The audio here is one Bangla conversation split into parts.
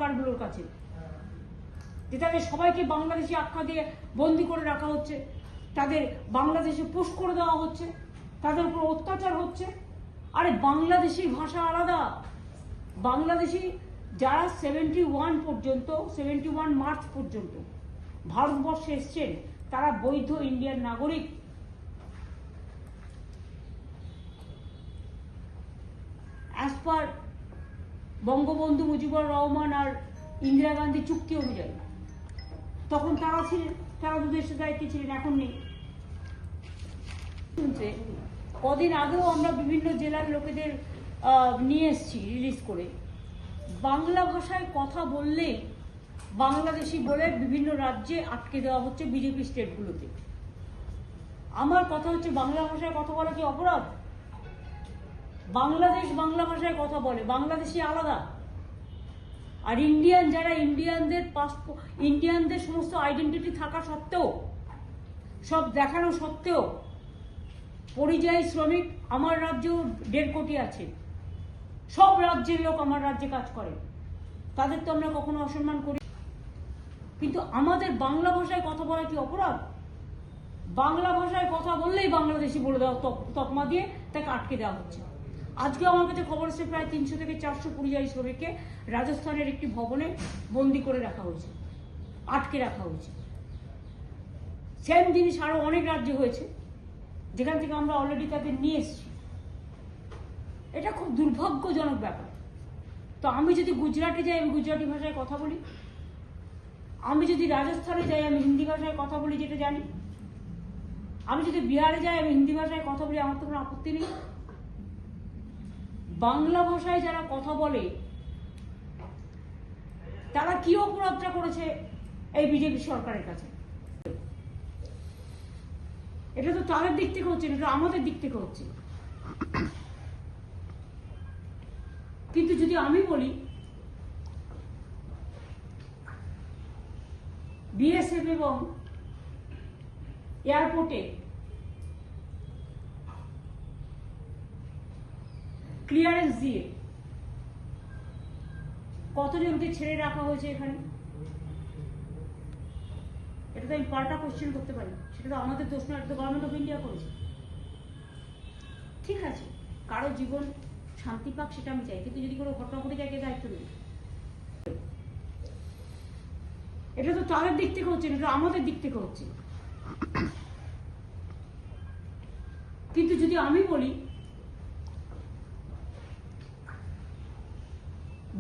সরকারগুলোর কাছে, যে তাদের সবাইকে বাংলাদেশি আখ্যা দিয়ে বন্দি করে রাখা হচ্ছে, তাদের বাংলাদেশে পুশ করে দেওয়া হচ্ছে, তাদের উপর অত্যাচার হচ্ছে। আরে বাংলাদেশি ভাষা আলাদা। বাংলাদেশি যারা 71 মার্চ পর্যন্ত ভারতবর্ষে এসছেন তারা বৈধ ইন্ডিয়ান নাগরিক। অ্যাজ পার বঙ্গবন্ধু মুজিবুর রহমান আর ইন্দিরা গান্ধী চুক্তি অনুযায়ী তখন তারা ছিলেন, তারা দেশের দায়িত্বে ছিলেন, এখন নেই। কদিন আগেও আমরা বিভিন্ন জেলার লোকেদের নিয়ে এসেছি রিলিজ করে। বাংলা ভাষায় কথা বললে বাংলাদেশি বলে বিভিন্ন রাজ্যে আটকে দেওয়া হচ্ছে বিজেপি স্টেটগুলোতে। আমার কথা হচ্ছে, বাংলা ভাষায় কথা বলা কি অপরাধ? বাংলাদেশ বাংলা ভাষায় কথা বলে, বাংলাদেশি আলাদা। আর ইন্ডিয়ান যারা, ইন্ডিয়ানদের সমস্ত আইডেন্টিটি থাকা সত্ত্বেও, সব দেখানো সত্ত্বেও পরিযায়ী শ্রমিক আমার রাজ্যেও 1.5 কোটি আছে। সব রাজ্যের লোক আমার রাজ্যে কাজ করে, তাদের তো আমরা কখনো অসম্মান করি। কিন্তু আমাদের বাংলা ভাষায় কথা বলা কি অপরাধ? বাংলা ভাষায় কথা বললেই বাংলাদেশি বলে দেওয়া, তকমা দিয়ে তাকে আটকে দেওয়া হচ্ছে। আজকে আমার কাছে খবর এসেছে প্রায় 300 থেকে 400 পরিযায়ী শ্রমিককে রাজস্থানের একটি ভবনে বন্দি করে রাখা হয়েছে, আটকে রাখা হয়েছে। সেম জিনিস আরো অনেক রাজ্যে হয়েছে, যেখান থেকে আমরা অলরেডি তাদের নিয়ে এসেছি। এটা খুব দুর্ভাগ্যজনক ব্যাপার। তো আমি যদি গুজরাটে যাই, আমি গুজরাটি ভাষায় কথা বলি। আমি যদি রাজস্থানে যাই, আমি হিন্দি ভাষায় কথা বলি, যেটা জানি। আমি যদি বিহারে যাই, আমি হিন্দি ভাষায় কথা বলি, আমার তো কোনো আপত্তি নেই। বাংলা ভাষায় যারা কথা বলে তারা কি অপরাধটা করেছে এই বিজেপি সরকারের কাছে? এটা তো তাদের দিক থেকে হচ্ছে, এটা আমাদের দিক থেকে হচ্ছে। কিন্তু যদি আমি বলি বিএসএফ এবং এয়ারপোর্টে ক্লিয়ারেন্স দিয়ে কতজনকে ছেড়ে রাখা হয়েছে এখানে, এটা তো আমি পাল্টা কোশ্চেন করতে পারি। সেটা তো আমাদের দোষ না, এটা তো গভর্নমেন্ট অফ ইন্ডিয়া করেছে। ঠিক আছে, কারো জীবন শান্তি পাক সেটা আমি চাই, কিন্তু যদি কোনো ঘটনা ঘটে যায় কে দায়িত্ব নেবে? এটা তো তাদের দিক থেকে হচ্ছে, এটা আমাদের দিক থেকে হচ্ছে। কিন্তু যদি আমি বলি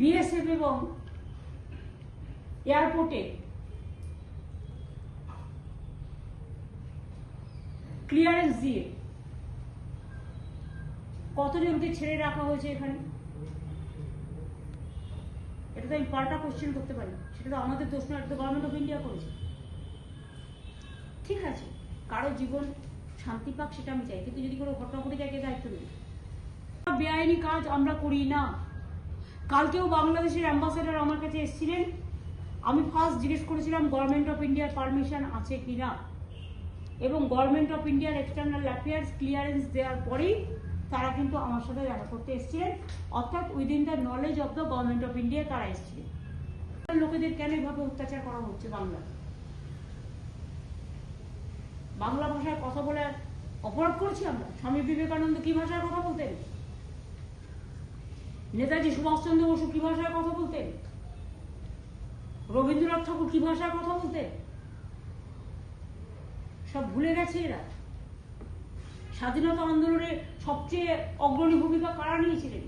বিএসএফ এবং এয়ারপোর্টে ক্লিয়ারেন্স দিয়ে কতজনকে ছেড়ে রাখা হয়েছে এখানে, এটা তো আমি পাল্টা কোশ্চেন করতে পারি। সেটা তো আমাদের দোষ না, এটা তো গভর্নমেন্ট অফ ইন্ডিয়া করেছে। ঠিক আছে, কারো জীবন শান্তি পাক সেটা আমি চাই, কিন্তু যদি কোনো ঘটনা ঘটে যায় কে দায়িত্ব নেবে? বেআইনি কাজ আমরা করি না। কালকেও বাংলাদেশের অ্যাম্বাসেডর আমার কাছে এসেছিলেন। আমি ফার্স্ট জিজ্ঞেস করেছিলাম গভর্নমেন্ট অফ ইন্ডিয়ার পারমিশন আছে কিনা, এবং গভর্নমেন্ট অফ ইন্ডিয়ার এক্সটার্নাল অ্যাফেয়ার্স ক্লিয়ারেন্স দেওয়ার পরেই তারা কিন্তু আমার সাথে দেখা করতে এসেছিলেন, অর্থাৎ within the knowledge of the government of India তারা এসেছিলেন। লোকেদের কেন এভাবে অত্যাচার করা হচ্ছে? বাংলা ভাষায় কথা বলে অপরাধ করেছি আমরা? স্বামী বিবেকানন্দ কি ভাষায় কথা বলতেন? নেতাজি সুভাষচন্দ্র বসু কি ভাষায় কথা বলতেন? রবীন্দ্রনাথ ঠাকুর কি ভাষায় কথা বলতেন? সব ভুলে গেছে এরা। স্বাধীনতা আন্দোলনে সবচেয়ে অগ্রণী ভূমিকা কারা নিয়েছিলেন?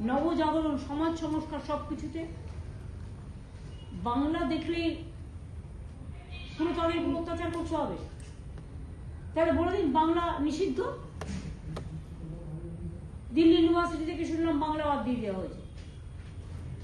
নবজাগরণ, সমাজ সংস্কার, সবকিছুতে বাংলা দেখলেই পুরো তাদের অত্যাচার করতে হবে। তাহলে বলে দিন বাংলা নিষিদ্ধ। দিল্লি ইউনিভার্সিটি থেকে শুনলাম বাংলা বাদ দিয়ে দেওয়া হয়েছে।